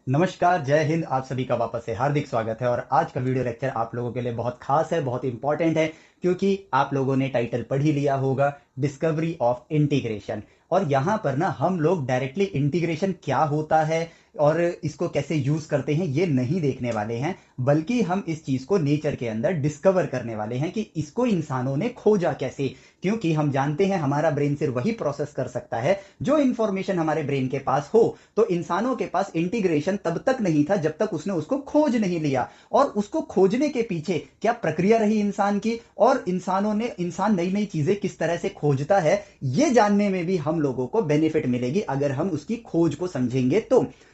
नमस्कार, जय हिंद। आप सभी का वापस से हार्दिक स्वागत है। और आज का वीडियो लेक्चर आप लोगों के लिए बहुत खास है, बहुत इंपॉर्टेंट है, क्योंकि आप लोगों ने टाइटल पढ़ ही लिया होगा, डिस्कवरी ऑफ इंटीग्रेशन। और यहाँ पर ना हम लोग डायरेक्टली इंटीग्रेशन क्या होता है और इसको कैसे यूज करते हैं ये नहीं देखने वाले हैं, बल्कि हम इस चीज को नेचर के अंदर डिस्कवर करने वाले हैं कि इसको इंसानों ने खोजा कैसे। क्योंकि हम जानते हैं हमारा ब्रेन सिर्फ वही प्रोसेस कर सकता है जो इंफॉर्मेशन हमारे ब्रेन के पास हो। तो इंसानों के पास इंटीग्रेशन तब तक नहीं था जब तक उसने उसको खोज नहीं लिया। और उसको खोजने के पीछे क्या प्रक्रिया रही इंसान की, और इंसान नई नई चीजें किस तरह से खोजता है, ये जानने में भी हम लोगों को बेनिफिट मिलेगी अगर हम उसकी खोज को समझेंगे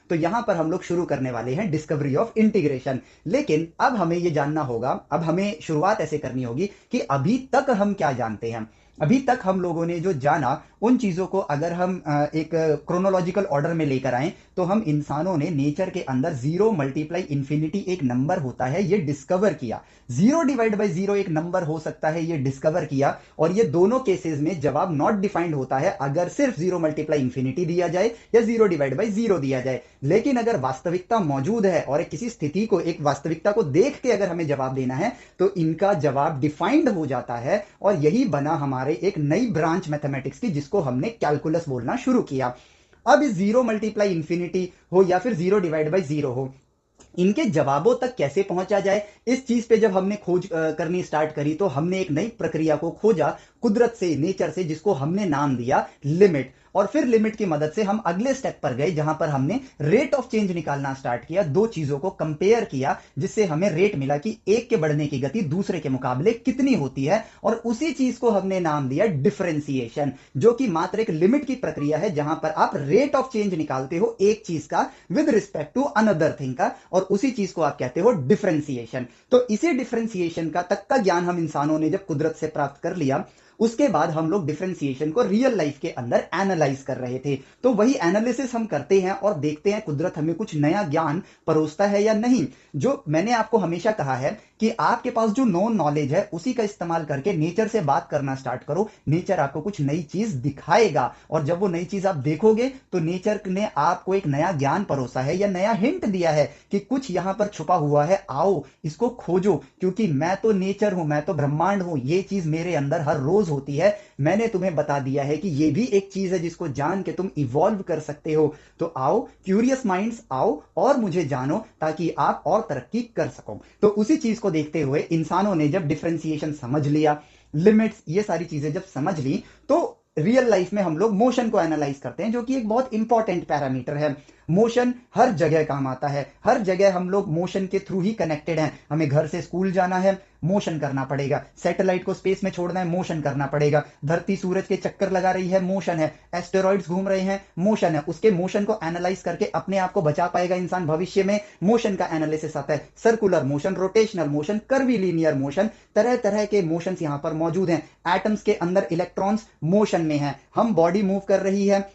तो यहां पर हम लोग शुरू करने वाले हैं डिस्कवरी ऑफ इंटीग्रेशन। लेकिन अब हमें यह जानना होगा, अब हमें शुरुआत ऐसे करनी होगी कि अभी तक हम क्या जानते हैं। अभी तक हम लोगों ने जो जाना उन चीजों को अगर हम एक क्रोनोलॉजिकल ऑर्डर में लेकर आए तो हम इंसानों ने नेचर के अंदर जीरो मल्टीप्लाई इंफिनिटी एक नंबर होता है ये डिस्कवर किया। जीरो डिवाइड बाई जीरो एक नंबर हो सकता है ये डिस्कवर किया। और ये दोनों केसेस में जवाब नॉट डिफाइंड होता है अगर सिर्फ जीरो मल्टीप्लाई इंफिनिटी दिया जाए या जीरो डिवाइड बाई जीरो दिया जाए। लेकिन अगर वास्तविकता मौजूद है और किसी स्थिति को, एक वास्तविकता को देख के अगर हमें जवाब देना है तो इनका जवाब डिफाइंड हो जाता है। और यही बना हमारे एक नई ब्रांच मैथमेटिक्स की, जिसको हमने कैलकुलस बोलना शुरू किया। अब इस जीरो मल्टीप्लाई इंफिनिटी हो या फिर जीरो डिवाइड बाई जीरो हो, इनके जवाबों तक कैसे पहुंचा जाए, इस चीज पे जब हमने खोज करनी स्टार्ट करी तो हमने एक नई प्रक्रिया को खोजा कुदरत से, नेचर से, जिसको हमने नाम दिया लिमिट। और फिर लिमिट की मदद से हम अगले स्टेप पर गए जहां पर हमने रेट ऑफ चेंज निकालना स्टार्ट किया, दो चीजों को कंपेयर किया, जिससे हमें रेट मिला कि एक के बढ़ने की गति दूसरे के मुकाबले कितनी होती है। और उसी चीज को हमने नाम दिया डिफरेंशिएशन, जो कि मात्र एक लिमिट की प्रक्रिया है जहां पर आप रेट ऑफ चेंज निकालते हो एक चीज का with respect to another thing का, और उसी चीज को आप कहते हो डिफरेंशिएशन। तो इसी डिफरेंशिएशन का तक का ज्ञान हम इंसानों ने जब कुदरत से प्राप्त कर लिया, उसके बाद हम लोग डिफरेंशिएशन को रियल लाइफ के अंदर एनालाइज कर रहे थे। तो वही एनालिसिस हम करते हैं और देखते हैं कुदरत हमें कुछ नया ज्ञान परोसता है या नहीं। जो मैंने आपको हमेशा कहा है कि आपके पास जो नोन नॉलेज है उसी का इस्तेमाल करके नेचर से बात करना स्टार्ट करो, नेचर आपको कुछ नई चीज दिखाएगा। और जब वो नई चीज आप देखोगे तो नेचर ने आपको एक नया ज्ञान परोसा है या नया हिंट दिया है कि कुछ यहां पर छुपा हुआ है, आओ इसको खोजो। क्योंकि मैं तो नेचर हूं, मैं तो ब्रह्मांड हूं, ये चीज मेरे अंदर हर रोज होती है। मैंने तुम्हें बता दिया है कि ये भी एक चीज है जिसको जान के तुम इवॉल्व कर सकते हो। तो आओ क्यूरियस माइंड्स, आओ और मुझे जानो ताकि आप और तरक्की कर सको। तो उसी चीज को देखते हुए इंसानों ने जब डिफरेंशिएशन समझ लिया, लिमिट्स, ये सारी चीजें जब समझ ली, तो रियल लाइफ में हम लोग मोशन को एनालाइज करते हैं, जो कि एक बहुत इंपॉर्टेंट पैरामीटर है। मोशन हर जगह काम आता है, हर जगह हम लोग मोशन के थ्रू ही कनेक्टेड हैं। हमें घर से स्कूल जाना है, मोशन करना पड़ेगा। सैटेलाइट को स्पेस में छोड़ना है, मोशन करना पड़ेगा। धरती सूरज के चक्कर लगा रही है, मोशन है। एस्टेरॉइड्स घूम रहे हैं, मोशन है। उसके मोशन को एनालाइज करके अपने आप को बचा पाएगा इंसान भविष्य में, मोशन का एनालिसिस आता है। Circular motion, rotational motion, curvilinear motion, तरह तरह के मोशंस यहां पर मौजूद हैं। एटम्स के अंदर इलेक्ट्रॉन्स मोशन में है। हम बॉडी मूव कर रही है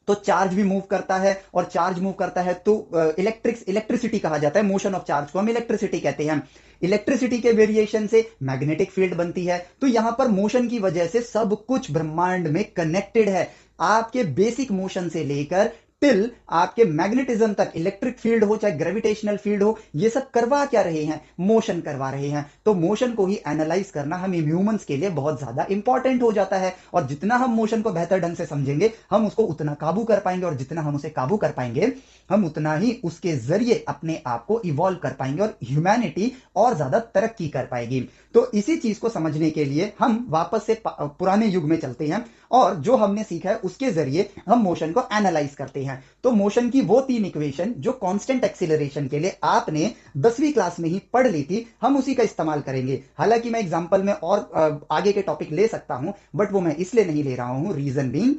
तो चार्ज भी मूव करता है, और चार्ज मूव करता है तो इलेक्ट्रिसिटी कहा जाता है। मोशन ऑफ चार्ज को हम इलेक्ट्रिसिटी कहते हैं। इलेक्ट्रिसिटी के वेरिएशन से मैग्नेटिक फील्ड बनती है। तो यहां पर मोशन की वजह से सब कुछ ब्रह्मांड में कनेक्टेड है। आपके बेसिक मोशन से लेकर टिल आपके मैग्नेटिज्म तक, इलेक्ट्रिक फील्ड हो चाहे ग्रेविटेशनल फील्ड हो, ये सब करवा क्या रहे हैं? मोशन करवा रहे हैं। तो मोशन को ही एनालाइज करना हम ह्यूमंस के लिए बहुत ज्यादा इंपॉर्टेंट हो जाता है। और जितना हम मोशन को बेहतर ढंग से समझेंगे हम उसको उतना काबू कर पाएंगे, और जितना हम उसे काबू कर पाएंगे हम उतना ही उसके जरिए अपने आप को इवॉल्व कर पाएंगे और ह्यूमैनिटी और ज्यादा तरक्की कर पाएगी। तो इसी चीज को समझने के लिए हम वापस से पुराने युग में चलते हैं, और जो हमने सीखा है उसके जरिए हम मोशन को एनालाइज करते हैं। तो मोशन की वो तीन इक्वेशन जो कांस्टेंट एक्सीलरेशन के लिए आपने 10वीं क्लास में ही पढ़ ली थी, हम उसी का इस्तेमाल करेंगे। हालांकि मैं एग्जांपल में और आगे के टॉपिक ले सकता हूं, बट वो मैं इसलिए नहीं ले रहा हूं, रीजन बीइंग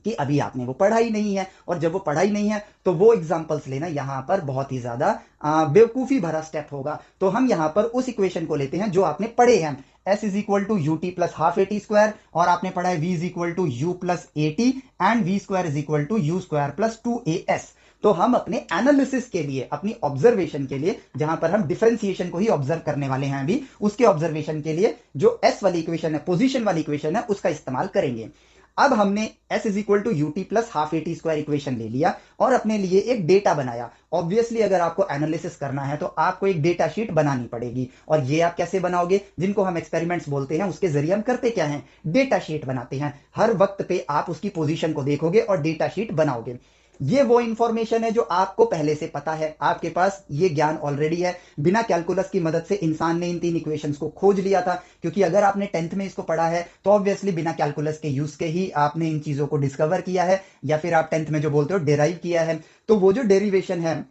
कि अभी आपने वो पढ़ा ही नहीं है। और जब वो पढ़ा ही नहीं है तो वो एग्जांपल्स लेना यहां पर बहुत ही ज्यादा बेवकूफी भरा स्टेप होगा। तो हम यहां पर उस इक्वेशन को लेते हैं जो आपने पढ़े हैं। S is equal to u t plus half a t square, और आपने पढ़ा है V is equal to u plus a t, and v square is equal to u square plus two a s. तो हम अपने analysis के लिए, अपनी ऑब्जर्वेशन के लिए, जहां पर हम डिफरेंशिएशन को ही ऑब्जर्व करने वाले हैं अभी, उसके ऑब्जर्वेशन के लिए जो S वाली इक्वेशन है, पोजीशन वाली इक्वेशन है, उसका इस्तेमाल करेंगे। अब हमने s is equal to u t plus half a t square equation ले लिया और अपने लिए एक डेटा बनाया। ऑब्वियसली अगर आपको एनालिसिस करना है तो आपको एक डेटा शीट बनानी पड़ेगी, और ये आप कैसे बनाओगे, जिनको हम एक्सपेरिमेंट्स बोलते हैं उसके जरिए हम करते क्या है, डेटा शीट बनाते हैं। हर वक्त पे आप उसकी पोजीशन को देखोगे और डेटा शीट बनाओगे। ये वो इंफॉर्मेशन है जो आपको पहले से पता है, आपके पास ये ज्ञान ऑलरेडी है। बिना कैलकुलस की मदद से इंसान ने इन 3 इक्वेशंस को खोज लिया था, क्योंकि अगर आपने 10th में इसको पढ़ा है तो ऑब्वियसली बिना कैलकुलस के यूज के ही आपने इन चीजों को डिस्कवर किया है, या फिर आप 10th में जो बोलते हो डेराइव किया है। तो वो जो डेरिवेशन है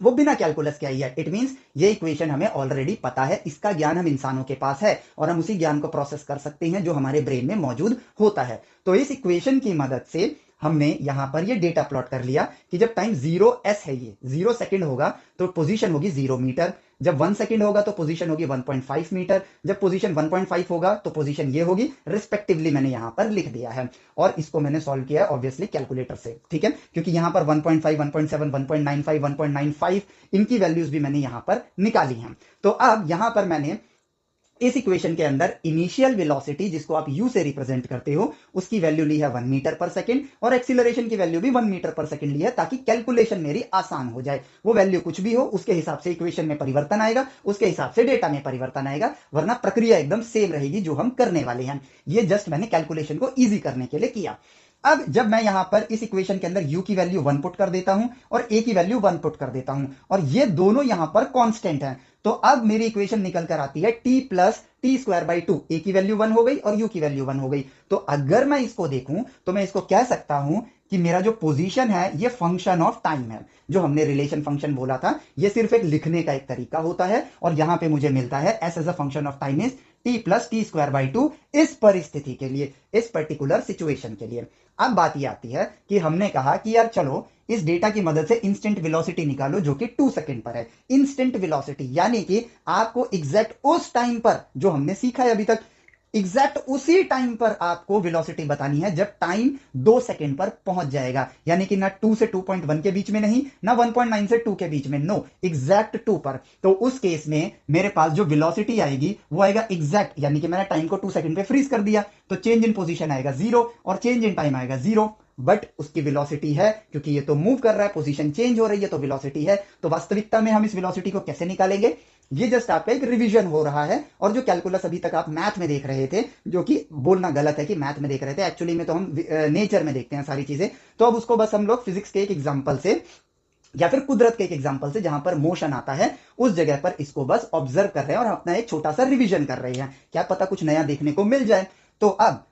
वो बिना कैलकुलस के आई है। इट मींस ये इक्वेशन हमें ऑलरेडी पता है, इसका ज्ञान हम इंसानों के पास है और हम उसी ज्ञान को प्रोसेस कर सकते हैं जो हमारे ब्रेन में मौजूद होता है। तो इस इक्वेशन की मदद से हमने यहां पर ये डेटा प्लॉट कर लिया कि जब टाइम 0s है, ये 0 सेकंड होगा तो पोजीशन होगी 0 मीटर, जब 1 सेकंड होगा तो पोजीशन होगी 1.5 मीटर, जब पोजीशन 1.5 होगा तो पोजीशन ये होगी, रिस्पेक्टिवली मैंने यहां पर लिख दिया है। और इसको मैंने सॉल्व किया है ऑब्वियसली कैलकुलेटर से, ठीक है, क्योंकि यहां पर 1.5, 1.7, 1.95, 1.95 इनकी वैल्यूज भी मैंने यहां पर निकाली हैं। तो अब यहां पर मैंने इस इक्वेशन के अंदर इनिशियल वेलोसिटी, जिसको आप u से रिप्रेजेंट करते हो, उसकी वैल्यू ली है 1 मीटर पर सेकंड, और एक्सीलरेशन की वैल्यू भी 1 मीटर पर सेकंड ली है, ताकि कैलकुलेशन मेरी आसान हो जाए। वो वैल्यू कुछ भी हो उसके हिसाब से इक्वेशन में परिवर्तन आएगा, उसके हिसाब से डेटा में परिवर्तन आएगा, वरना प्रक्रिया एकदम सेम रहेगी जो हम करने वाले हैं। ये जस्ट मैंने कैलकुलेशन को ईजी करने के लिए किया। अब जब मैं यहां पर इस इक्वेशन के अंदर u की वैल्यू 1 पुट कर देता हूं और a की वैल्यू 1 पुट कर देता हूं, और ये दोनों यहां पर कांस्टेंट हैं, तो अब मेरी इक्वेशन निकल कर आती है t plus t square by 2। a की वैल्यू 1 हो गई और u की वैल्यू 1 हो गई। तो अगर मैं इसको देखूं तो मैं इसको कह सकता हूं कि मेरा जो पोजीशन है ये फंक्शन ऑफ टाइम है। जो हमने रिलेशन फंक्शन बोला था ये सिर्फ एक लिखने का एक तरीका होता है, और यहां पे मुझे मिलता है s as a function of time is t plus t square by 2 इस परिस्थिति के लिए, इस पर्टिकुलर सिचुएशन के लिए। अब बात ये आती है कि हमने कहा कि यार चलो इस डेटा की मदद से इंस्टेंट वेलोसिटी निकालो जो कि 2 सेकंड पर है। इंस्टेंट वेलोसिटी यानी कि आपको एग्जैक्ट उस टाइम पर जो हमने सीखा है अभी तक, एग्जैक्ट उसी टाइम पर आपको वेलोसिटी बतानी है जब टाइम 2 सेकंड पर पहुंच जाएगा, यानी कि ना 2 से 2.1 के बीच में नहीं, ना 1.9 से 2 के बीच में, नो, एग्जैक्ट 2 पर। तो उस केस में मेरे पास जो वेलोसिटी आएगी वो आएगा एग्जैक्ट, यानी कि मैंने टाइम को 2 सेकंड पे फ्रीज कर दिया, तो चेंज इन पोजीशन आएगा 0 और चेंज इन टाइम आएगा 0, बट उसकी वेलोसिटी है, क्योंकि ये तो मूव कर रहा है, पोजीशन चेंज हो रही है, तो वेलोसिटी है। तो वास्तविकता में हम इस वेलोसिटी को कैसे निकालेंगे, ये जस्ट आपका एक रिवीजन हो रहा है। और जो कैलकुलस अभी तक आप मैथ में देख रहे थे, जो कि बोलना गलत है कि मैथ में देख रहे थे, एक्चुअली में तो हम नेचर में देखते हैं सारी चीजें, तो अब उसको बस हम लोग फिजिक्स के एक एग्जांपल से या फिर कुदरत के एक एग्जांपल से, जहां पर मोशन आता है उस जगह पर इसको बस ऑब्जर्व कर रहे हैं और अपना एक छोटा सा रिवीजन कर रहे हैं, क्या पता कुछ नया देखने को मिल जाए। तो अब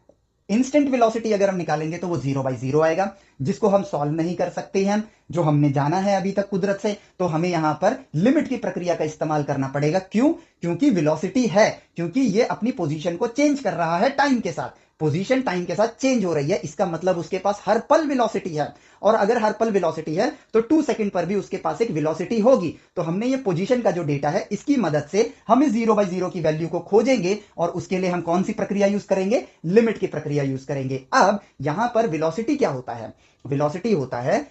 इंस्टेंट वेलोसिटी अगर हम निकालेंगे तो वो 0/0 आएगा, जिसको हम सॉल्व नहीं कर सकते हैं, जो हमने जाना है अभी तक कुदरत से। तो हमें यहां पर लिमिट की प्रक्रिया का इस्तेमाल करना पड़ेगा। क्यों? क्योंकि वेलोसिटी है, क्योंकि ये अपनी पोजीशन को चेंज कर रहा है टाइम के साथ, पोजीशन टाइम के साथ चेंज हो रही है, इसका मतलब उसके पास हर पल वेलोसिटी है, और अगर हर पल वेलोसिटी है तो 2 सेकंड पर भी उसके पास एक वेलोसिटी होगी। तो हमने ये पोजीशन का जो डेटा है इसकी मदद से हम इस 0/0 की वैल्यू को खोजेंगे, और उसके लिए हम कौन सी प्रक्रिया यूज करेंगे, लिमिट की प्रक्रिया यूज करेंगे। अब यहां पर वेलोसिटी क्या होता है, वेलोसिटी होता है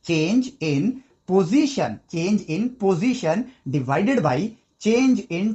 change in position divided by change in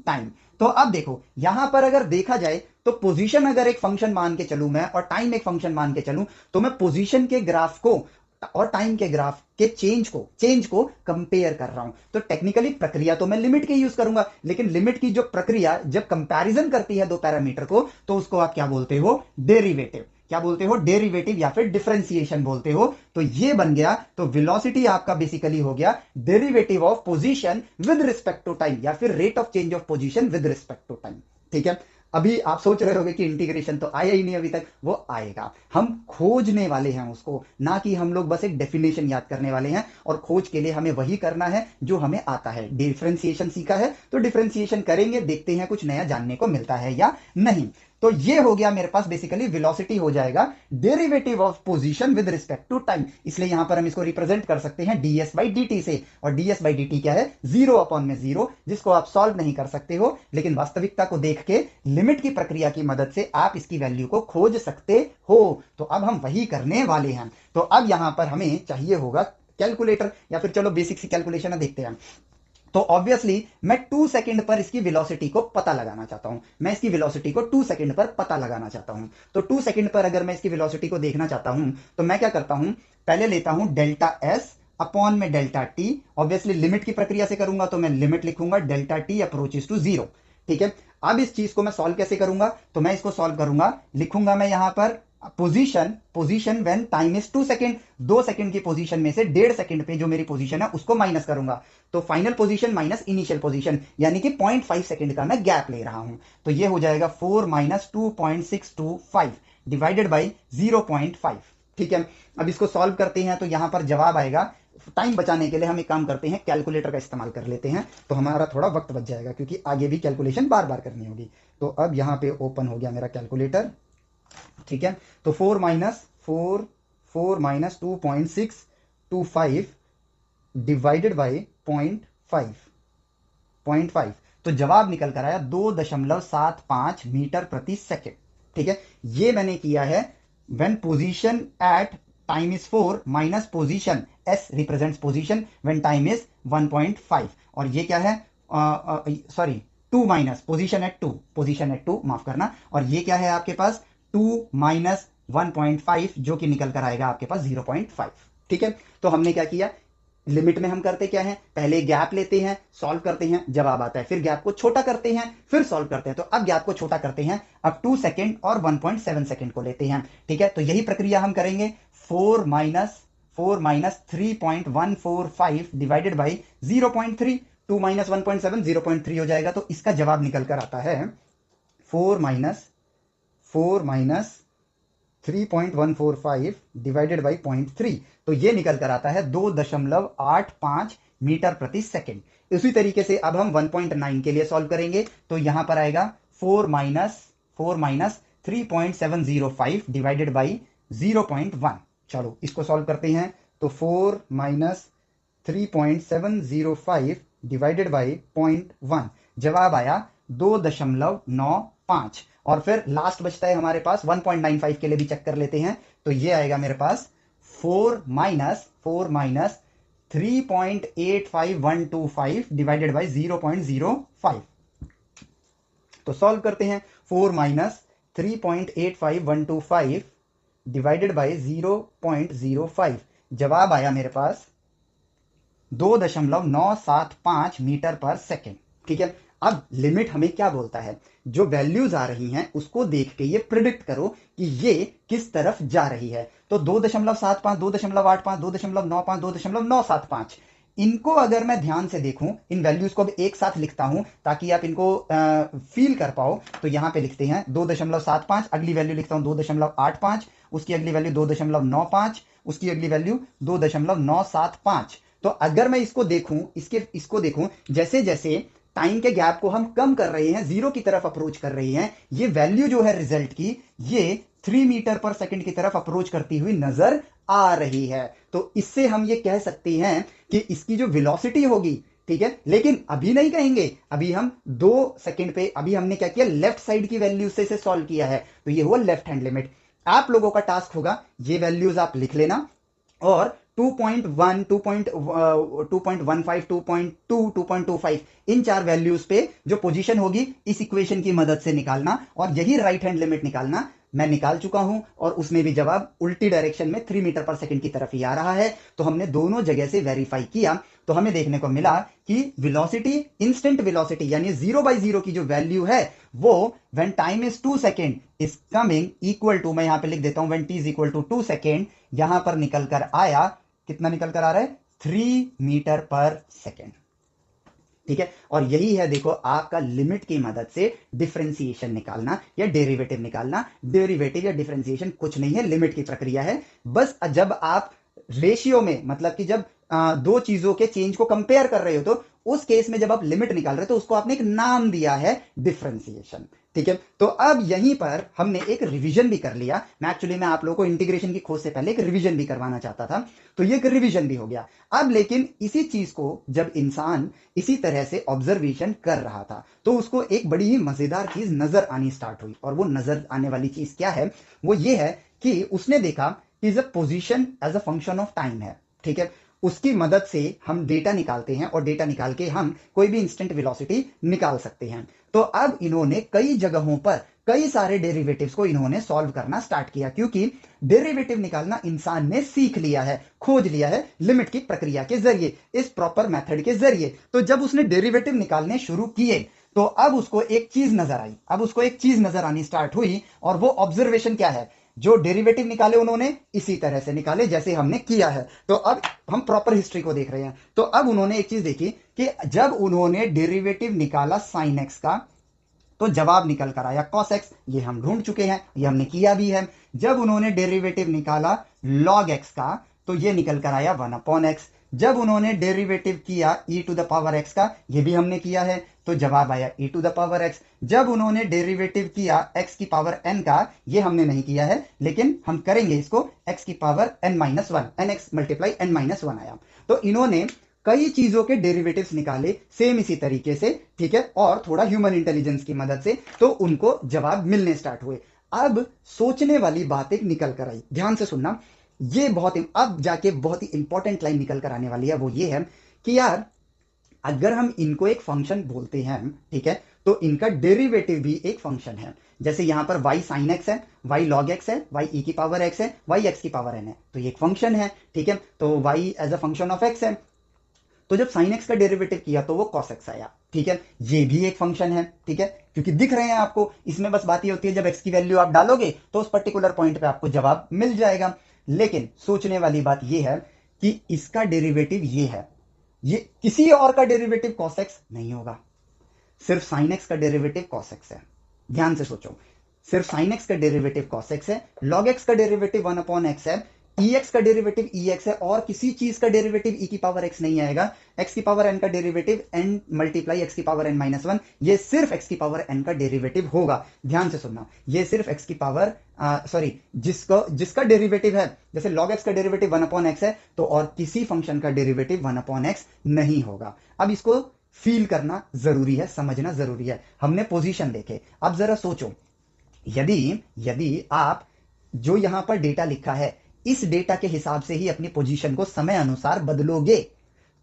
time. तो अब देखो यहां पर अगर देखा जाए तो पोजीशन अगर एक फंक्शन मान के चलूं मैं और टाइम एक फंक्शन मान के चलूं, तो मैं पोजीशन के ग्राफ को और टाइम के ग्राफ के चेंज को कंपेयर कर रहा हूं। तो टेक्निकली प्रक्रिया तो मैं लिमिट की यूज करूंगा, लेकिन लिमिट की जो प्रक्रिया जब कंपैरिजन करती है दो पैरामीटर को, तो उसको आप क्या बोलते हो, डेरिवेटिव। क्या बोलते हो, डेरिवेटिव या फिर डिफरेंशिएशन बोलते हो। तो ये बन गया, तो वेलोसिटी आपका बेसिकली हो गया derivative of position with respect to time, या फिर rate of change of position with respect to time. ठीक है, अभी आप सोच रहे होंगे कि इंटीग्रेशन तो आया ही नहीं अभी तक, वो आएगा, हम खोजने वाले हैं उसको, ना कि हम लोग बस एक डेफिनेशन याद करने वाले हैं। और खोज के लिए हमें वही करना है जो हमें आता है। डिफरेंशिएशन सीखा है तो डिफरेंशिएशन करेंगे, देखते हैं कुछ नया जानने को मिलता है या नहीं। तो ये हो गया मेरे पास, बेसिकली वेलोसिटी हो जाएगा derivative of position with respect to time. इसलिए यहां पर हम इसको रिप्रेजेंट कर सकते हैं ds/dt से, और ds/dt क्या है, 0/0, जिसको आप सॉल्व नहीं कर सकते हो, लेकिन वास्तविकता को देख के लिमिट की प्रक्रिया की मदद से आप इसकी वैल्यू को खोज सकते हो। तो अब हम वही करने वाले हैं। तो अब यहां पर हमें चाहिए होगा कैलकुलेटर, या फिर चलो बेसिक सी कैलकुलेशन देखते हैं। तो ऑब्वियसली मैं 2 सेकंड पर इसकी वेलोसिटी को पता लगाना चाहता हूं, मैं इसकी वेलोसिटी को 2 सेकंड पर पता लगाना चाहता हूं। तो 2 सेकंड पर अगर मैं इसकी वेलोसिटी को देखना चाहता हूं तो मैं क्या करता हूं, पहले लेता हूं डेल्टा एस अपॉन में डेल्टा टी। ऑब्वियसली लिमिट की प्रक्रिया से करूंगा तो मैं लिमिट लिखूंगा delta t approaches to zero. ठीक है, अब इस चीज को मैं सॉल्व कैसे करूंगा, तो मैं इसको सॉल्व करूंगा, लिखूंगा मैं यहां पर position when time is 2 second, 2 second की पोजीशन में से 1.5 सेकंड पे जो मेरी पोजीशन है उसको माइनस करूंगा, तो final position minus initial position, यानी कि 0.5 सेकंड का मैं गैप ले रहा हूं। तो ये हो जाएगा 4 माइनस 2.625 डिवाइडेड बाई 0.5। ठीक है, अब इसको सॉल्व करते हैं तो यहां पर जवाब आएगा। टाइम बचाने के लिए हम एक काम करते हैं, कैलकुलेटर का इस्तेमाल कर लेते हैं, तो हमारा थोड़ा वक्त बच जाएगा क्योंकि आगे भी कैलकुलेशन बार बार करनी होगी। तो अब यहां पे ओपन हो गया मेरा कैलकुलेटर। ठीक है, तो 4 माइनस 2.625 डिवाइडेड बाई 0.5, तो जवाब निकल कर आया 2.75 मीटर प्रति सेकेंड। ठीक है, ये मैंने किया है when position at time is 4 minus position s represents position when time is 1.5, और ये क्या है, सॉरी 2 माइनस पोजीशन एट 2, माफ करना, और ये क्या है आपके पास 2 माइनस 1.5 जो कि निकल कर आएगा आपके पास 0.5। ठीक है, तो हमने क्या किया, लिमिट में हम करते क्या है, पहले गैप लेते हैं, सॉल्व करते हैं, जवाब आता है, फिर गैप को छोटा करते हैं, फिर सॉल्व करते हैं। तो अब गैप को छोटा करते हैं, अब 2 सेकंड और 1.7 सेकंड को लेते हैं। ठीक है, तो यही प्रक्रिया हम करेंगे। 4 माइनस 3.145 डिवाइडेड बाई 0.3, 2 माइनस 1.7 0.3 हो जाएगा, तो इसका जवाब निकल कर आता है 4 माइनस 3.145 डिवाइडेड बाई 0.3, तो ये निकल कर आता है 2.85 मीटर प्रति सेकंड। इसी तरीके से अब हम 1.9 के लिए सॉल्व करेंगे, तो यहां पर आएगा 4 माइनस 3.705 डिवाइडेड बाई 0.1। चलो इसको सॉल्व करते हैं, तो 4 माइनस 3.705 डिवाइडेड बाई 0.1, जवाब आया 2.95। और फिर लास्ट बचता है हमारे पास 1.95 के लिए भी चेक कर लेते हैं, तो ये आएगा मेरे पास 4 माइनस 3.85125 डिवाइडेड बाई 0.05। तो सॉल्व करते हैं, 4 माइनस 3.85125 डिवाइडेड बाई 0.05, जवाब आया मेरे पास 2.975 मीटर पर सेकेंड। ठीक है, अब लिमिट हमें क्या बोलता है, जो वैल्यूज आ रही हैं उसको देख के ये प्रिडिक्ट करो कि ये किस तरफ जा रही है। तो 2.75, 2.85, 2.95, 2.975, इनको अगर मैं ध्यान से देखूं, इन वैल्यूज को एक साथ लिखता हूं ताकि आप इनको फील कर पाओ। तो यहां पे लिखते हैं 2.75, अगली वैल्यू लिखता हूं 2.85, उसकी अगली वैल्यू 2.95, उसकी अगली वैल्यू 2.975। तो अगर मैं इसको देखूं, इसको देखूं, जैसे जैसे टाइम के गैप को हम कम कर रहे हैं, जीरो की तरफ अप्रोच कर रहे हैं, ये वैल्यू जो है रिजल्ट की, ये 3 मीटर पर सेकंड की तरफ अप्रोच करती हुई नजर आ रही है। तो इससे हम ये कह सकते हैं कि इसकी जो वेलोसिटी होगी, ठीक है, लेकिन अभी नहीं कहेंगे, अभी हम 2 सेकंड पे, अभी हमने क्या किया, लेफ्ट साइड की वैल्यू से इसे सॉल्व किया है, तो ये हुआ लेफ्ट हैंड लिमिट। आप लोगों का टास्क होगा, ये वैल्यूज आप लिख लेना और 2.1, 2.15, 2.2, 2.25 इन 4 वैल्यूज पे जो पोजीशन होगी इस इक्वेशन की मदद से निकालना, और यही राइट हैंड लिमिट निकालना। मैं निकाल चुका हूं और उसमें भी जवाब उल्टी डायरेक्शन में 3 मीटर पर सेकंड की तरफ ही आ रहा है। तो हमने दोनों जगह से वेरीफाई किया, तो हमें देखने को मिला कि वेलोसिटी, इंस्टेंट वेलोसिटी यानी 0/0 की जो वैल्यू है वो when time is 2 second is coming equal to, मैं यहां पे लिख देता हूं, when t is equal to 2 second, यहां पर निकल कर आया, कितना निकल कर आ रहा है, 3 मीटर पर सेकंड। ठीक है, और यही है देखो आपका लिमिट की मदद से डिफरेंशिएशन निकालना या डेरिवेटिव निकालना। डेरिवेटिव या डिफरेंशिएशन कुछ नहीं है, लिमिट की प्रक्रिया है। बस जब आप रेशियो में, मतलब कि जब दो चीजों के चेंज को कंपेयर कर रहे हो, तो उस केस में जब आप लिमिट निकाल रहे हो तो उसको आपने एक नाम दिया है डिफरेंशिएशन। ठीक है, तो अब यहीं पर हमने एक रिवीजन भी कर लिया। मैं एक्चुअली मैं आप लोगों को इंटीग्रेशन की खोज से पहले एक रिवीजन भी करवाना चाहता था, तो ये एक रिवीजन भी हो गया। अब लेकिन इसी चीज को जब इंसान इसी तरह से ऑब्जर्वेशन कर रहा था तो उसको एक बड़ी ही मजेदार चीज नजर आनी स्टार्ट हुई, और वो नजर आने वाली चीज क्या है, वो ये है कि उसने देखा कि position as a function of time है। ठीक है, उसकी मदद से हम डेटा निकालते हैं और डेटा निकाल के हम कोई भी इंस्टेंट वेलोसिटी निकाल सकते हैं। तो अब इन्होंने कई जगहों पर कई सारे डेरिवेटिव्स को इन्होंने सॉल्व करना स्टार्ट किया, क्योंकि डेरिवेटिव निकालना इंसान ने सीख लिया है, खोज लिया है लिमिट की प्रक्रिया के जरिए, इस प्रॉपर मेथड के जरिए। तो जब उसने डेरिवेटिव निकालने शुरू किए तो अब उसको एक चीज नजर आई, अब उसको एक चीज नजर आनी स्टार्ट हुई, और वो ऑब्जर्वेशन क्या है, जो डेरिवेटिव निकाले उन्होंने इसी तरह से निकाले जैसे हमने किया है। तो अब हम प्रॉपर हिस्ट्री को देख रहे हैं। तो अब उन्होंने एक चीज देखी कि जब उन्होंने डेरिवेटिव निकाला साइन एक्स का तो जवाब निकल कर आया कॉस एक्स, ये हम ढूंढ चुके हैं, ये हमने किया भी है। जब उन्होंने डेरिवेटिव निकाला लॉग एक्स का तो ये निकल कर आया 1/x। जब उन्होंने डेरिवेटिव किया e to the power x का, ये भी हमने किया है, तो जवाब आया e to the power x। जब उन्होंने डेरिवेटिव किया x की पावर n का, ये हमने नहीं किया है लेकिन हम करेंगे इसको, x की power n-1, nx multiply n-1 आया। तो इन्होंने कई चीजों के डेरिवेटिव्स निकाले सेम इसी तरीके से, ठीक है, और थोड़ा ह्यूमन इंटेलिजेंस की मदद से, तो उनको जवाब मिलने स्टार्ट हुए। अब सोचने वाली बात एक निकल कर आई, ध्यान से सुनना, ये बहुत अब जाके बहुत ही इंपॉर्टेंट लाइन निकल कर आने वाली है। वो ये है कि यार अगर हम इनको एक फंक्शन बोलते हैं, ठीक है, तो इनका डेरिवेटिव भी एक फंक्शन है। जैसे यहां पर y sin x है, y log x है, y e की पावर x है, y x की पावर n है, तो ये एक फंक्शन है, ठीक है। तो y as a function of x है, तो जब sin x का डेरिवेटिव किया तो वो cos x आया, ठीक है, ये भी एक फंक्शन है, ठीक है, क्योंकि दिख रहे हैं आपको। इसमें बस बात ये होती है जब x की वैल्यू आप डालोगे तो उस पर्टिकुलर पॉइंट पे आपको जवाब मिल जाएगा। लेकिन सोचने वाली बात ये है कि इसका डेरिवेटिव ये है, ये किसी और का डेरिवेटिव cos x नहीं होगा, सिर्फ sin x का डेरिवेटिव cos x है। ध्यान से सोचो, सिर्फ sin x का डेरिवेटिव cos x है, log x का डेरिवेटिव 1/x है, ex का डेरिवेटिव ex है, और किसी चीज का डेरिवेटिव e की पावर x नहीं आएगा। x की पावर n का डेरिवेटिव n मल्टीप्लाई x की पावर n-1, ये सिर्फ x की पावर n का डेरिवेटिव होगा। ध्यान से सुनना, ये सिर्फ x की पावर सॉरी जिसका डेरिवेटिव है, जैसे log x का डेरिवेटिव 1/x है, तो और किसी फंक्शन का डेरिवेटिव 1/x नहीं होगा। अब इसको फील करना जरूरी है, समझना जरूरी है। हमने पोजीशन देखे, अब जरा सोचो, यदि आप जो यहां पर डेटा लिखा है इस डेटा के हिसाब से ही अपनी पोजीशन को समय अनुसार बदलोगे,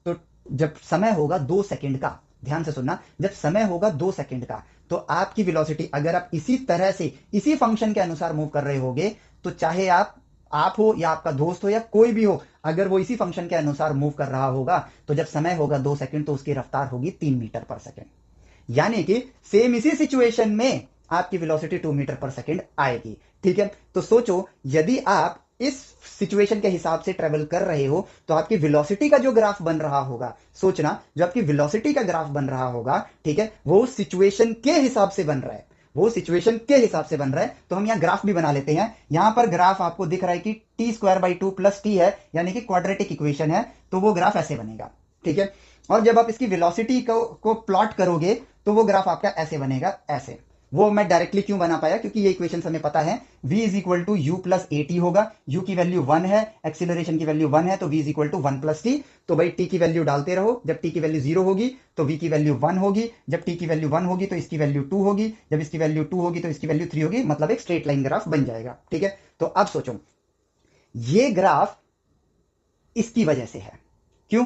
तो जब समय होगा 2 सेकंड का, ध्यान से सुनना, जब समय होगा 2 सेकंड का, तो आपकी वेलोसिटी अगर आप इसी तरह से इसी फंक्शन के अनुसार मूव कर रहे होगे, तो चाहे आप हो या आपका दोस्त हो या कोई भी हो, अगर वो इसी फंक्शन के अनुसार मूव कर रहा होगा, तो जब समय होगा 2 सेकंड तो उसकी रफ्तार होगी 3 मीटर पर सेकंड। यानी कि सेम इसी सिचुएशन में आपकी वेलोसिटी 2 मीटर पर सेकंड आएगी, ठीक है। तो सोचो, यदि आप इस सिचुएशन के हिसाब से ट्रेवल कर रहे हो तो आपकी वेलोसिटी का जो ग्राफ बन रहा होगा, सोचना, जो आपकी वेलोसिटी का ग्राफ बन रहा होगा, ठीक है, वो सिचुएशन के हिसाब से बन रहा है, वो सिचुएशन के हिसाब से बन रहा है। तो हम यहां ग्राफ भी बना लेते हैं। यहां पर ग्राफ आपको दिख रहा है कि t² 2 + t है, यानी कि क्वाड्रेटिक इक्वेशन है, तो वो ग्राफ ऐसे बनेगा, ठीक है। और जब आप इसकी वेलोसिटी को प्लॉट करोगे तो वो ग्राफ आपका ऐसे बनेगा, ऐसे। वो मैं डायरेक्टली क्यों बना पाया, क्योंकि ये इक्वेशन हमें पता है, v = u + at होगा, u की वैल्यू 1 है, एक्सीलरेशन की वैल्यू 1 है, तो v = 1 + t। तो भाई t की वैल्यू डालते रहो, जब t की वैल्यू 0 होगी तो v की वैल्यू 1 होगी, जब t की वैल्यू 1 होगी तो इसकी वैल्यू 2 होगी, जब इसकी वैल्यू 2 होगी तो इसकी वैल्यू 3 होगी, मतलब एक स्ट्रेट लाइन ग्राफ बन जाएगा, ठीक है। तो अब सोचो, ये ग्राफ इसकी वजह से है, क्यों,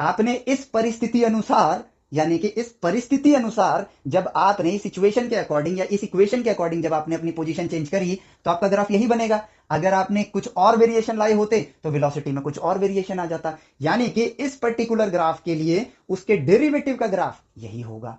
आपने इस परिस्थिति अनुसार, यानी कि इस परिस्थिति अनुसार जब आपने इस सिचुएशन के अकॉर्डिंग या इस इक्वेशन के अकॉर्डिंग जब आपने अपनी पोजीशन चेंज करी, तो आपका ग्राफ यही बनेगा। अगर आपने कुछ और वेरिएशन लाए होते तो वेलोसिटी में कुछ और वेरिएशन आ जाता, यानी कि इस पर्टिकुलर ग्राफ के लिए उसके डेरिवेटिव का ग्राफ यही होगा।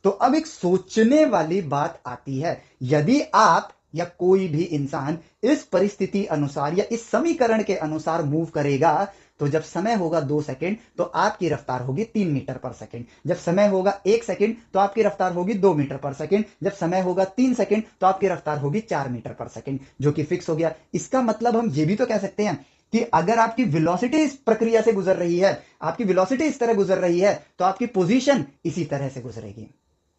तो अब एक सोचने वाली बात आती है, यदि आप या कोई भी इंसान इस परिस्थिति अनुसार या इस समीकरण के अनुसार मूव करेगा, तो जब समय होगा 2 सेकंड तो आपकी रफ्तार होगी 3 मीटर पर सेकंड, जब समय होगा 1 सेकंड तो आपकी रफ्तार होगी 2 मीटर पर सेकंड, जब समय होगा 3 सेकंड तो आपकी रफ्तार होगी 4 मीटर पर सेकंड, जो कि फिक्स हो गया। इसका मतलब हम ये भी तो कह सकते हैं कि अगर आपकी वेलोसिटी इस प्रक्रिया से गुजर रही है, आपकी वेलोसिटी इस तरह गुजर रही है, तो आपकी पोजीशन इसी तरह से गुजरेगी।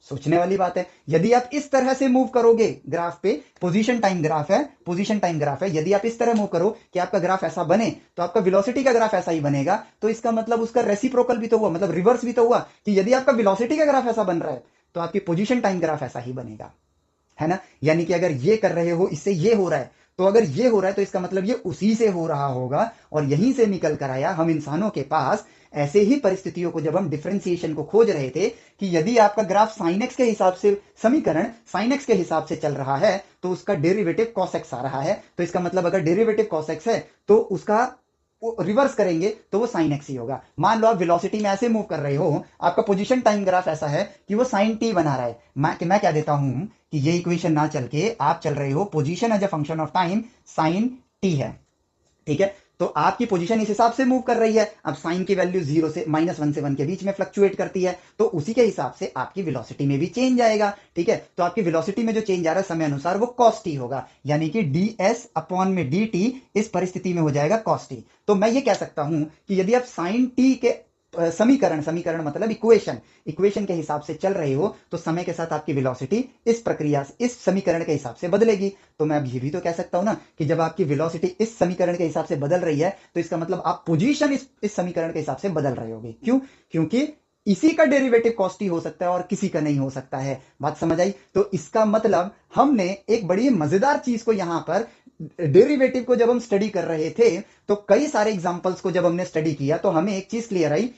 सोचने वाली बात है, यदि आप इस तरह से मूव करोगे ग्राफ पे, पोजीशन टाइम ग्राफ है, पोजीशन टाइम ग्राफ है, यदि आप इस तरह मूव करो कि आपका ग्राफ ऐसा बने, तो आपका वेलोसिटी का ग्राफ ऐसा ही बनेगा। तो इसका मतलब उसका रेसिप्रोकल भी तो हुआ, मतलब रिवर्स भी तो हुआ, कि यदि आपका वेलोसिटी का ग्राफ ऐसा बन रहा है तो आपकी पोजीशन टाइम ग्राफ ऐसा ही बनेगा, है ना। यानी कि अगर ये कर रहे हो, इससे ये हो रहा है, तो अगर ये हो रहा है तो इसका मतलब ये उसी से हो रहा होगा, और यहीं से निकल कर आया हम इंसानों के पास ऐसे ही परिस्थितियों को जब हम डिफरेंशिएशन को खोज रहे थे कि यदि आपका ग्राफ साइन एक्स के हिसाब से, समीकरण साइन एक्स के हिसाब से चल रहा है तो उसका डेरिवेटिव कॉस एक्स आ रहा है, तो इसका मतलब अगर डेरिवेटिव कॉस एक्स है तो उसका रिवर्स करेंगे तो वो साइन एक्स ही होगा। मान लो आप वेलोसिटी में ऐसे मूव कर रहे हो, आपका पोजीशन टाइम ग्राफ ऐसा है कि वो साइन टी बना रहा है, मैं क्या देता हूं कि ये इक्वेशन ना चल के आप चल रहे हो position as a function of time sine t है, ठीक है। तो आपकी पोजीशन इस हिसाब से मूव कर रही है, अब साइन की वैल्यू 0 से -1 से 1 के बीच में फ्लक्चुएट करती है, तो उसी के हिसाब से आपकी वेलोसिटी में भी चेंज आएगा, ठीक है। तो आपकी वेलोसिटी में जो चेंज आ रहा है समय अनुसार वो कॉस टी होगा, यानी कि ds अपॉन में dt इस परिस्थिति में हो जाएगा कॉस टी। तो मैं ये कह सकता हूं कि यदि आप साइन टी के समीकरण मतलब इक्वेशन के हिसाब से चल रहे हो तो समय के साथ आपकी वेलोसिटी इस प्रक्रिया से, इस समीकरण के हिसाब से बदलेगी। तो मैं अब ये भी तो कह सकता हूं ना कि जब आपकी वेलोसिटी इस समीकरण के हिसाब से बदल रही है तो इसका मतलब आप पोजीशन इस समीकरण के हिसाब से बदल रहे होगे। क्यों? क्योंकि इसी का डेरिवेटिव कॉस टी हो सकता है और किसी का नहीं हो सकता है। बात समझ आई? तो इसका मतलब हमने एक बड़ी मजेदार चीज को यहां पर, डेरिवेटिव को जब हम स्टडी कर रहे थे तो कई सारे एग्जांपल्स को जब हमने स्टडी किया तो हमें एक चीज क्लियर आई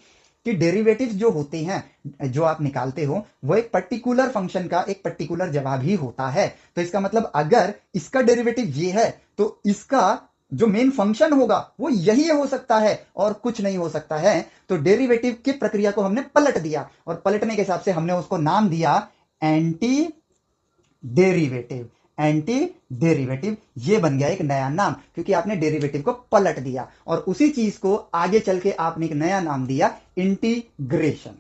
कि डेरिवेटिव्स जो होते हैं जो आप निकालते हो वो एक पर्टिकुलर फंक्शन का एक पर्टिकुलर जवाब ही होता है। तो इसका मतलब अगर इसका डेरिवेटिव ये है तो इसका जो मेन फंक्शन होगा वो यही हो सकता है और कुछ नहीं हो सकता है। तो डेरिवेटिव की प्रक्रिया को हमने पलट दिया और पलटने के हिसाब से हमने उसको नाम दिया एंटी डेरिवेटिव। एंटी डेरिवेटिव ये बन गया एक नया नाम, क्योंकि आपने डेरिवेटिव को पलट दिया और उसी चीज को आगे चल के आपने एक नया नाम दिया इंटीग्रेशन।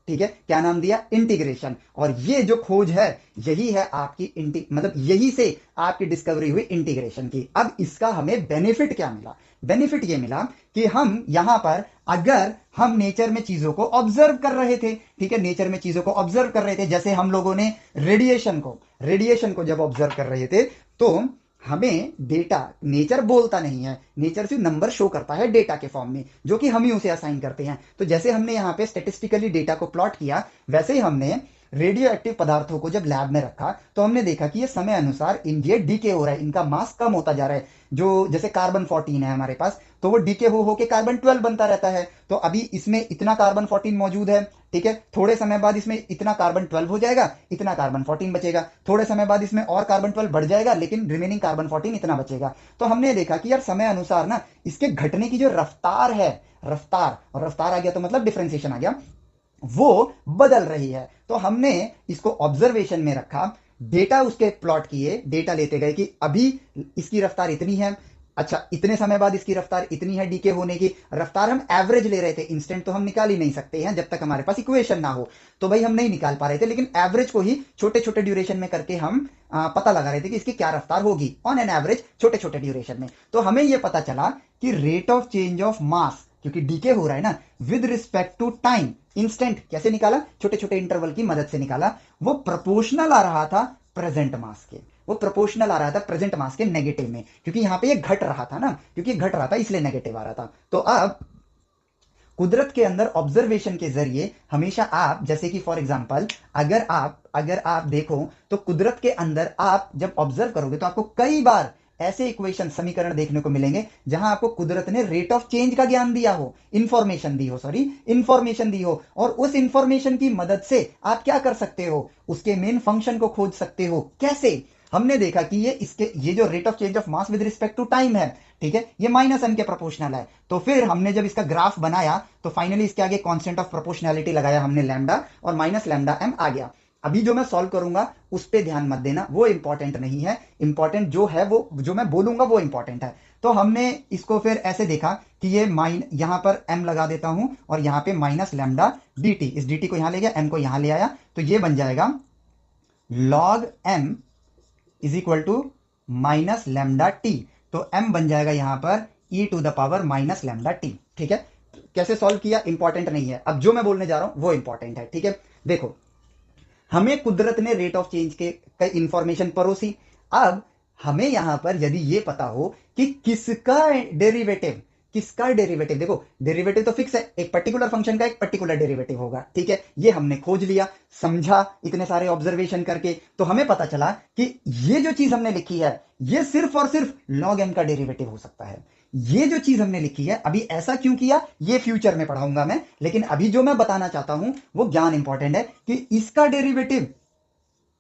ठीक है, क्या नाम दिया? इंटीग्रेशन। और ये जो खोज है यही है आपकी मतलब यही से आपकी डिस्कवरी हुई इंटीग्रेशन की। अब इसका हमें बेनिफिट क्या मिला? बेनिफिट ये मिला कि हम यहां पर अगर हम नेचर में चीजों को ऑब्जर्व कर रहे थे, ठीक है, नेचर में चीजों को ऑब्जर्व कर रहे थे, जैसे हम लोगों ने रेडिएशन को जब ऑब्जर्व कर रहे थे तो हमें डेटा, नेचर बोलता नहीं है, नेचर सिर्फ नंबर शो करता है डेटा के फॉर्म में जो कि हम ही उसे असाइन करते हैं। तो जैसे हमने यहाँ पे स्टेटिस्टिकली डेटा को प्लॉट किया वैसे ही हमने रेडियो एक्टिव पदार्थों को जब लैब में रखा तो हमने देखा कि ये समय अनुसार ये डीके हो रहा है, इनका मास कम होता जा रहा है। जो जैसे कार्बन 14 है हमारे पास तो वो डीके हो के कार्बन 12 बनता रहता है। तो अभी इसमें इतना कार्बन 14 मौजूद है, ठीक है, थोड़े समय बाद इसमें इतना कार्बन 12 हो जाएगा, इतना कार्बन 14 बचेगा, थोड़े समय बाद इसमें और कार्बन 12 बढ़ जाएगा लेकिन रिमेनिंग कार्बन 14 इतना बचेगा। तो हमने देखा कि यार समय अनुसार ना इसके घटने की जो रफ्तार है, रफ्तार आ गया तो मतलब डिफरेंशिएशन आ गया, वो बदल रही है। तो हमने इसको ऑब्जर्वेशन में रखा, डेटा उसके प्लॉट किए, डेटा लेते गए कि अभी इसकी रफ्तार इतनी है, अच्छा इतने समय बाद इसकी रफ्तार इतनी है, डीके होने की रफ्तार हम एवरेज ले रहे थे, इंस्टेंट तो हम निकाल ही नहीं सकते हैं जब तक हमारे पास इक्वेशन ना हो, तो भाई हम नहीं निकाल पा रहे थे, लेकिन एवरेज को ही छोटे छोटे ड्यूरेशन में करके हम पता लगा रहे थे कि इसकी क्या रफ्तार होगी ऑन एन एवरेज छोटे छोटे ड्यूरेशन में। तो हमें यह पता चला कि rate of change of mass, क्योंकि डीके हो रहा है ना, with respect to time, instant कैसे निकाला? छोटे छोटे इंटरवल की मदद से निकाला। वो प्रोपोर्शनल आ रहा था प्रेजेंट मास के, वो प्रोपोर्शनल आ रहा था प्रेजेंट मास के नेगेटिव में, क्योंकि यहां पे ये घट रहा था ना, क्योंकि घट रहा था इसलिए नेगेटिव आ रहा था। तो अब कुदरत के अंदर ऑब्जर्वेशन के जरिए हमेशा आप, जैसे कि फॉर एग्जांपल अगर आप देखो तो कुदरत के अंदर आप जब ऑब्जर्व करोगे तो आपको कई बार ऐसे इक्वेशन, समीकरण देखने को मिलेंगे जहां आपको कुदरत ने रेट ऑफ चेंज का ज्ञान दिया हो, इंफॉर्मेशन दी हो, और उस इंफॉर्मेशन की मदद से आप क्या कर सकते हो? उसके मेन फंक्शन को खोज सकते हो। कैसे? हमने देखा कि ये जो rate of change of mass with respect to time है, ठीक है, ये -m के प्रोपोर्शनल है। तो फिर हमने जब इसका ग्राफ बनाया तो फाइनली इसके आगे कांस्टेंट ऑफ प्रोपोर्शनैलिटी लगाया हमने लैम्डा, और -λm आ गया। अभी जो मैं सॉल्व करूंगा उस पे ध्यान मत देना, वो इंपॉर्टेंट नहीं है, इंपॉर्टेंट जो है वो जो मैं बोलूंगा वो इंपॉर्टेंट है। तो हमने इसको फिर ऐसे देखा कि ये यहां पर m लगा देता हूं और यहां पे -λ/dt, इस dt को यहां ले गया, m को यहां ले आया, तो ये बन जाएगा log m is equal to -λt। तो m बन जाएगा यहां पर e⁻ -λt। ठीक है, कैसे सॉल्व किया इंपॉर्टेंट नहीं है, अब जो मैं बोलने जा रहा हूं वो इंपॉर्टेंट है। ठीक है, देखो हमें कुदरत ने रेट ऑफ चेंज के इंफॉर्मेशन परोसी। अब हमें यहां पर यदि ये पता हो कि किसका डेरिवेटिव, किसका डेरिवेटिव, देखो डेरिवेटिव तो फिक्स है, एक पर्टिकुलर फंक्शन का एक पर्टिकुलर डेरिवेटिव होगा, ठीक है, ये हमने खोज लिया, समझा इतने सारे ऑब्जर्वेशन करके, तो हमें पता चला कि ये जो चीज हमने लिखी है ये सिर्फ और सिर्फ log m का डेरिवेटिव हो सकता है। ये जो चीज हमने लिखी है, अभी ऐसा क्यों किया ये फ्यूचर में पढ़ाऊंगा मैं, लेकिन अभी जो मैं बताना चाहता हूं वो ज्ञान इंपॉर्टेंट है कि इसका डेरिवेटिव,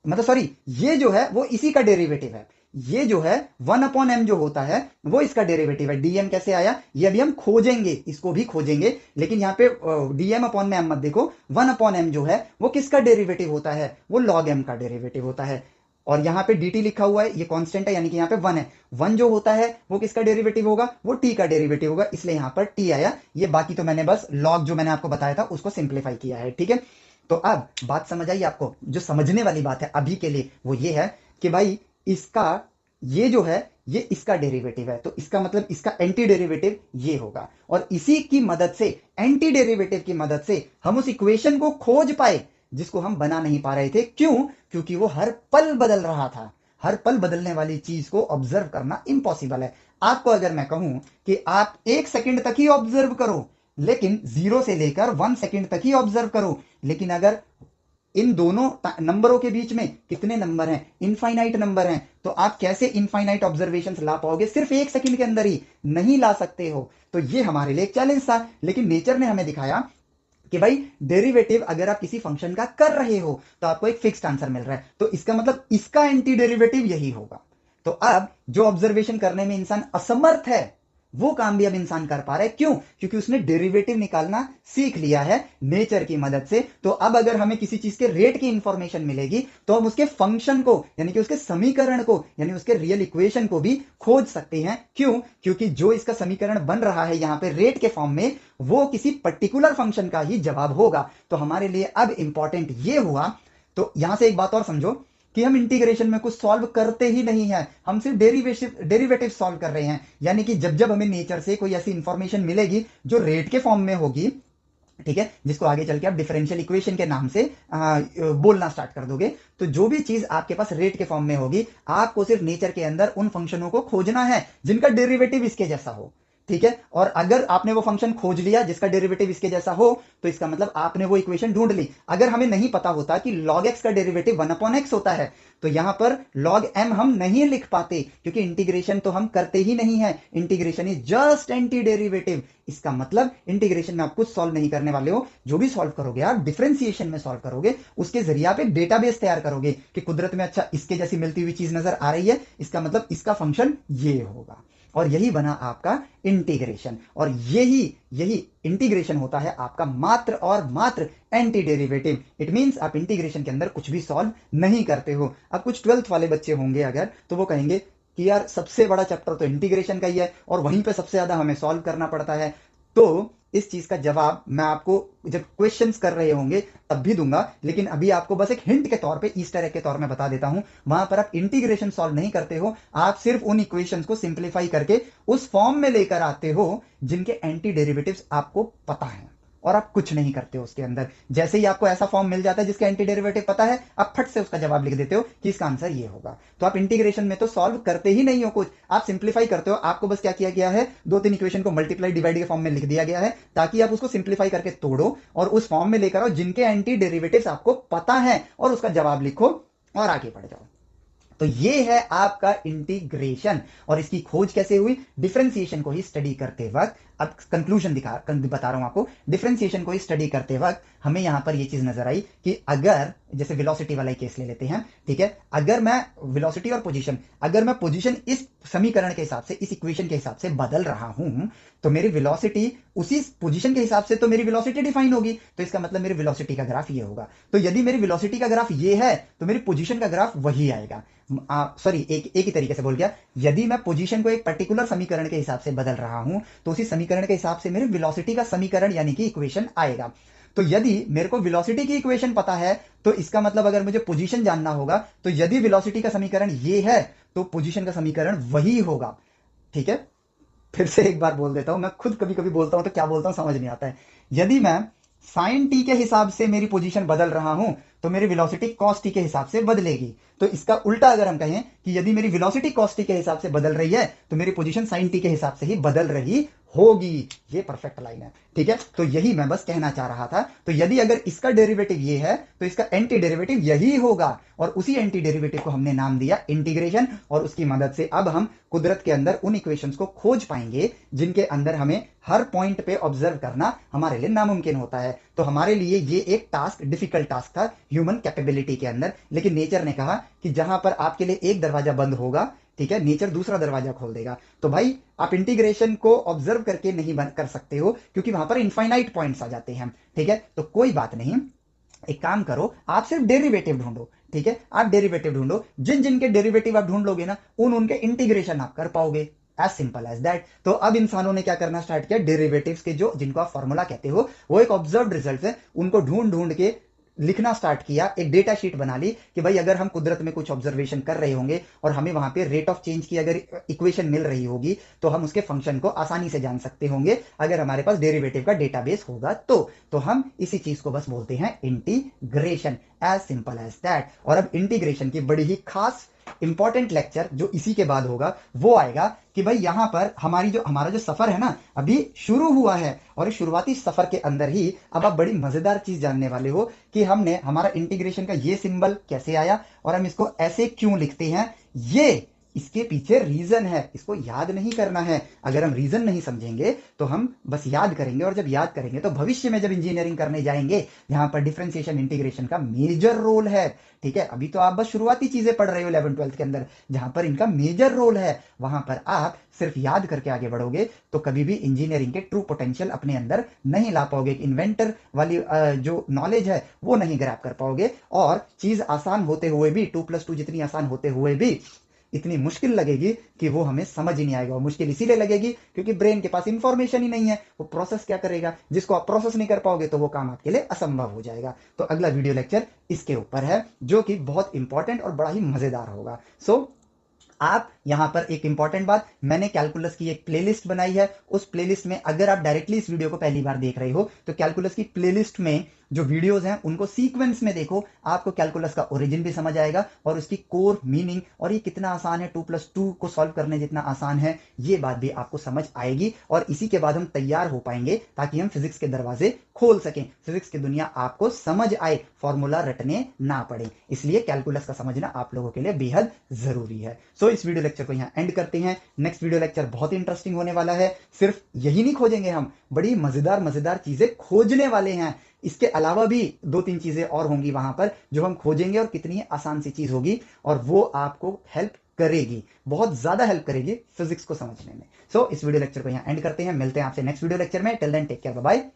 मतलब सॉरी, ये जो है वो इसी का डेरिवेटिव है, ये जो है 1/m जो होता है वो इसका डेरिवेटिव है। dm कैसे आया ये अभी हम खोजेंगे, इसको भी खोजेंगे, लेकिन यहाँ पे dm में m मत देखो, 1/m जो है वो किसका डेरिवेटिव होता है, वो log m का डेरिवेटिव होता है। और यहाँ पे dt लिखा हुआ है, ये कांस्टेंट है, यानी कि यहाँ पे 1 है, 1 जो होता है वो किसका डेरिवेटिव होगा, वो t का डेरिवेटिव होगा, इसलिए यहाँ पर t आया। ये बाकी तो मैंने बस log जो मैंने आपको बताया था उसको सिंप्लीफाई किया है, ठीक है। तो अब बात समझ आई आपको, जो समझने वाली बात है अभी के लिए वो ये है कि भाई इसका, ये जो है ये इसका डेरिवेटिव है, तो इसका मतलब इसका एंटी डेरिवेटिव ये होगा, और इसी की मदद से, एंटी डेरिवेटिव की मदद से हम उस इक्वेशन को खोज पाए जिसको हम बना नहीं पा रहे थे। क्यों? क्योंकि वो हर पल बदल रहा था, हर पल बदलने वाली चीज को ऑब्जर्व करना इम्पॉसिबल है। आपको अगर मैं कहूं कि आप 1 सेकंड तक ही ऑब्जर्व करो, लेकिन 0 से लेकर 1 सेकंड तक ही ऑब्जर्व करो, लेकिन अगर इन दोनों नंबरों के बीच में कितने नंबर हैं, इनफाइनाइट नंबर हैं, तो आप कैसे इनफाइनाइट ऑब्जर्वेशंस ला पाओगे? सिर्फ 1 सेकंड के अंदर ही नहीं ला सकते हो। तो ये हमारे लिए एक चैलेंज था, लेकिन नेचर ने हमें दिखाया कि भाई डेरिवेटिव अगर आप किसी फंक्शन का कर रहे हो तो आपको एक फिक्स्ड आंसर मिल रहा है, तो इसका मतलब इसका एंटी डेरिवेटिव यही होगा। तो अब जो ऑब्जर्वेशन करने में इंसान असमर्थ है वो काम भी अब इंसान कर पा रहा है। क्यों? क्योंकि उसने डेरिवेटिव निकालना सीख लिया है नेचर की मदद से। तो अब अगर हमें किसी चीज के रेट की इंफॉर्मेशन मिलेगी तो हम उसके फंक्शन को, यानी कि उसके समीकरण को, यानी उसके रियल इक्वेशन को भी खोज सकते हैं। क्यों? क्योंकि जो इसका समीकरण बन रहा है यहां पे रेट के फॉर्म में, वो किसी पर्टिकुलर फंक्शन का ही जवाब होगा। तो हमारे लिए अब इंपॉर्टेंट ये हुआ, तो यहां से एक बात और समझो कि हम इंटीग्रेशन में कुछ सॉल्व करते ही नहीं है, हम सिर्फ डेरिवेटिव सॉल्व कर रहे हैं। यानी कि जब जब हमें नेचर से कोई ऐसी इंफॉर्मेशन मिलेगी जो रेट के फॉर्म में होगी, ठीक है, जिसको आगे चल के आप डिफरेंशियल इक्वेशन के नाम से बोलना स्टार्ट कर दोगे, तो जो भी चीज आपके पास रेट के फॉर्म में होगी, आपको सिर्फ नेचर के अंदर उन फंक्शनों को खोजना है जिनका डेरिवेटिव इसके जैसा हो, ठीक है। और अगर आपने वो फंक्शन खोज लिया जिसका डेरिवेटिव इसके जैसा हो, तो इसका मतलब आपने वो इक्वेशन ढूंढ ली। अगर हमें नहीं पता होता कि log x का डेरिवेटिव 1/x होता है, तो यहां पर log m हम नहीं लिख पाते, क्योंकि इंटीग्रेशन तो हम करते ही नहीं है, integration is just anti derivative. इसका मतलब इंटीग्रेशन में आप कुछ सॉल्व नहीं करने वाले हो, जो भी सॉल्व करोगे आप डिफरेंशिएशन में सॉल्व करोगे, उसके जरिए आप एक डेटाबेस तैयार करोगे कि कुदरत में अच्छा इसके जैसी मिलती हुई चीज नजर आ रही है, इसका मतलब इसका फंक्शन ये होगा, और यही बना आपका इंटीग्रेशन। और यही इंटीग्रेशन होता है आपका मात्र और मात्र एंटी डेरिवेटिव। इट मींस आप इंटीग्रेशन के अंदर कुछ भी सॉल्व नहीं करते हो। अब कुछ 12th वाले बच्चे होंगे अगर, तो वो कहेंगे कि यार सबसे बड़ा चैप्टर तो इंटीग्रेशन का ही है और वहीं पे सबसे ज्यादा हमें सॉल्व करना पड़ता है। तो इस चीज का जवाब मैं आपको जब क्वेश्चंस कर रहे होंगे तब भी दूंगा, लेकिन अभी आपको बस एक हिंट के तौर पे, ईस्टर एग के तौर में बता देता हूं। वहां पर आप इंटीग्रेशन सॉल्व नहीं करते हो, आप सिर्फ उन इक्वेशंस को सिंप्लीफाई करके उस फॉर्म में लेकर आते हो जिनके एंटी डेरिवेटिव्स आपको पता है, और आप कुछ नहीं करते हो उसके अंदर। जैसे ही आपको ऐसा फॉर्म मिल जाता है जिसका एंटी डेरिवेटिव पता है, आप फट से उसका जवाब लिख देते हो कि इसका आंसर ये होगा। तो आप इंटीग्रेशन में तो सॉल्व करते ही नहीं हो कुछ, आप सिंप्लीफाई करते हो। आपको बस क्या किया गया है, 2-3 इक्वेशन को मल्टीप्लाई डिवाइड के फॉर्म में लिख दिया गया है, ताकि आप उसको सिंप्लीफाई करके तोड़ो और उस फॉर्म में लेकर आओ जिनके एंटी डेरिवेटिव्स आपको पता है, और उसका जवाब लिखो और आगे बढ़ जाओ। तो ये है आपका इंटीग्रेशन। और इसकी खोज कैसे हुई? डिफरेंशिएशन को ही स्टडी करते वक्त, अब कंक्लूजन बता रहा हूं आपको, डिफरेंशिएशन को ही स्टडी करते वक्त हमें यहां पर ये चीज नजर आई कि अगर, जैसे वेलोसिटी वाला केस ले लेते हैं, ठीक है, अगर मैं वेलोसिटी और पोजीशन, अगर मैं पोजीशन इस समीकरण के हिसाब से, इस इक्वेशन के हिसाब से बदल रहा हूं, तो मेरी वेलोसिटी उसी पोजीशन के हिसाब से, तो मेरी वेलोसिटी डिफाइन होगी, तो इसका मतलब मेरी वेलोसिटी का ग्राफ ये होगा। तो यदि मेरी वेलोसिटी का ग्राफ ये है तो मेरी पोजीशन का ग्राफ वही आएगा। सॉरी, एक ही तरीके से बोल गया, यदि मैं पोजीशन को एक पर्टिकुलर समीकरण के हिसाब से बदल रहा हूं तो उसी समीकरण के हिसाब से मेरे वेलोसिटी का समीकरण यानी कि इक्वेशन आएगा। तो यदि मेरे को वेलोसिटी की इक्वेशन पता है, तो इसका मतलब अगर मुझे पोजीशन जानना होगा, तो यदि वेलोसिटी का समीकरण ये है तो पोजीशन का समीकरण वही होगा। ठीक है, फिर से एक बार बोल देता हूं, मैं खुद कभी कभी बोलता हूं तो क्या बोलता हूं समझ नहीं आता है। यदि मैं साइन टी के हिसाब से मेरी पोजीशन बदल रहा हूं तो मेरी वेलोसिटी कॉस टी के हिसाब से बदलेगी। तो इसका उल्टा अगर हम कहें कि यदि मेरी वेलोसिटी कॉस टी के हिसाब से बदल रही है तो मेरी पोजीशन साइन टी के हिसाब से ही बदल रही होगी। ये परफेक्ट लाइन है, ठीक है। तो यही मैं बस कहना चाह रहा था। तो यदि अगर इसका डेरिवेटिव ये है तो इसका एंटी डेरिवेटिव यही होगा, और उसी एंटी डेरिवेटिव को हमने नाम दिया इंटीग्रेशन। और उसकी मदद से अब हम कुदरत के अंदर उन इक्वेशंस को खोज पाएंगे जिनके अंदर हमें हर पॉइंट पे ऑब्जर्व करना हमारे लिए नामुमकिन होता है। तो हमारे लिए ये एक टास्क, डिफिकल्ट टास्क था ह्यूमन कैपेबिलिटी के अंदर, लेकिन नेचर ने कहा कि जहां पर आपके लिए एक दरवाजा बंद होगा, ठीक है, नेचर दूसरा दरवाजा खोल देगा। तो भाई आप इंटीग्रेशन को ऑब्जर्व करके नहीं बंद कर सकते हो, क्योंकि वहां पर इनफाइनाइट पॉइंट्स आ जाते हैं, ठीक है। तो कोई बात नहीं, एक काम करो, आप सिर्फ डेरिवेटिव ढूंढो, ठीक है। आप डेरिवेटिव ढूंढो, जिन जिनके डेरिवेटिव आप ढूंढ लोगे ना, उनके इंटीग्रेशन आप कर पाओगे। As simple as that. तो अब इंसानों ने क्या करना स्टार्ट किया, डेरिवेटिव्स के जो, जिनको आप फॉर्मूला कहते हो, वो एक ऑब्जर्व रिजल्ट है, उनको ढूंढ ढूंढ के लिखना स्टार्ट किया। एक डेटा शीट बना ली कि भाई अगर हम कुदरत में कुछ ऑब्जर्वेशन कर रहे होंगे और हमें वहां पे रेट ऑफ चेंज की अगर इक्वेशन मिल रही होगी, तो हम उसके फंक्शन को आसानी से जान सकते होंगे अगर हमारे पास डेरिवेटिव का डेटाबेस होगा। तो हम इसी चीज को बस बोलते हैं integration. As simple as that. और अब इंटीग्रेशन की बड़ी ही खास इंपॉर्टेंट लेक्चर जो इसी के बाद होगा वो आएगा कि भाई यहां पर हमारा जो सफर है ना, अभी शुरू हुआ है, और इस शुरुआती सफर के अंदर ही अब आप बड़ी मजेदार चीज जानने वाले हो कि हमने हमारा इंटीग्रेशन का ये सिंबल कैसे आया और हम इसको ऐसे क्यों लिखते हैं। ये इसके पीछे रीजन है, इसको याद नहीं करना है। अगर हम रीजन नहीं समझेंगे तो हम बस याद करेंगे, और जब याद करेंगे तो भविष्य में जब इंजीनियरिंग करने जाएंगे जहां पर डिफरेंशिएशन इंटीग्रेशन का मेजर रोल है, ठीक है। अभी तो आप बस शुरुआती चीजें पढ़ रहे हो 11th-12th के अंदर, जहां पर इनका मेजर रोल है, वहां पर आप सिर्फ याद करके आगे बढ़ोगे तो कभी भी इंजीनियरिंग के ट्रू पोटेंशियल अपने अंदर नहीं ला पाओगे। इन्वेंटर वाली जो नॉलेज है वो नहीं ग्रैब कर पाओगे, और चीज आसान होते हुए भी, 2+2 जितनी आसान होते हुए भी इतनी मुश्किल लगेगी कि वो हमें समझ ही नहीं आएगा। वो मुश्किल इसीलिए लगेगी क्योंकि ब्रेन के पास इंफॉर्मेशन ही नहीं है, वो प्रोसेस क्या करेगा। जिसको आप प्रोसेस नहीं कर पाओगे तो वो काम आपके लिए असंभव हो जाएगा। तो अगला वीडियो लेक्चर इसके ऊपर है, जो कि बहुत इंपॉर्टेंट और बड़ा ही मजेदार होगा। आप यहां पर एक इंपॉर्टेंट बात, मैंने कैलकुलस की एक प्लेलिस्ट बनाई है। उस प्लेलिस्ट में अगर आप डायरेक्टली इस वीडियो को पहली बार देख रहे हो तो कैलकुलस की प्लेलिस्ट में जो वीडियोस हैं उनको सीक्वेंस में देखो, आपको कैलकुलस का ओरिजिन भी समझ आएगा और उसकी कोर मीनिंग, और ये कितना आसान है, 2+2 को सॉल्व करने जितना आसान है, ये बात भी आपको समझ आएगी। और इसी के बाद हम तैयार हो पाएंगे ताकि हम फिजिक्स के दरवाजे खोल सकें, फिजिक्स की दुनिया आपको समझ आए, फॉर्मूला रटने ना पड़े। इसलिए कैलकुलस का समझना आप लोगों के लिए बेहद जरूरी है। इस वीडियो लेक्चर को यहाँ एंड करते हैं। नेक्स्ट वीडियो लेक्चर बहुत इंटरेस्टिंग होने वाला है। सिर्फ यही नहीं खोजेंगे, हम बड़ी मजेदार मजेदार चीजें खोजने वाले हैं। इसके अलावा भी 2-3 चीजें और होंगी वहां पर जो हम खोजेंगे, और कितनी आसान सी चीज होगी, और वो आपको हेल्प करेगी, बहुत ज्यादा हेल्प करेगी फिजिक्स को समझने में। इस वीडियो लेक्चर को यहाँ एंड करते हैं। मिलते हैं आपसे नेक्स्ट वीडियो लेक्चर में। Till then take care, bye bye.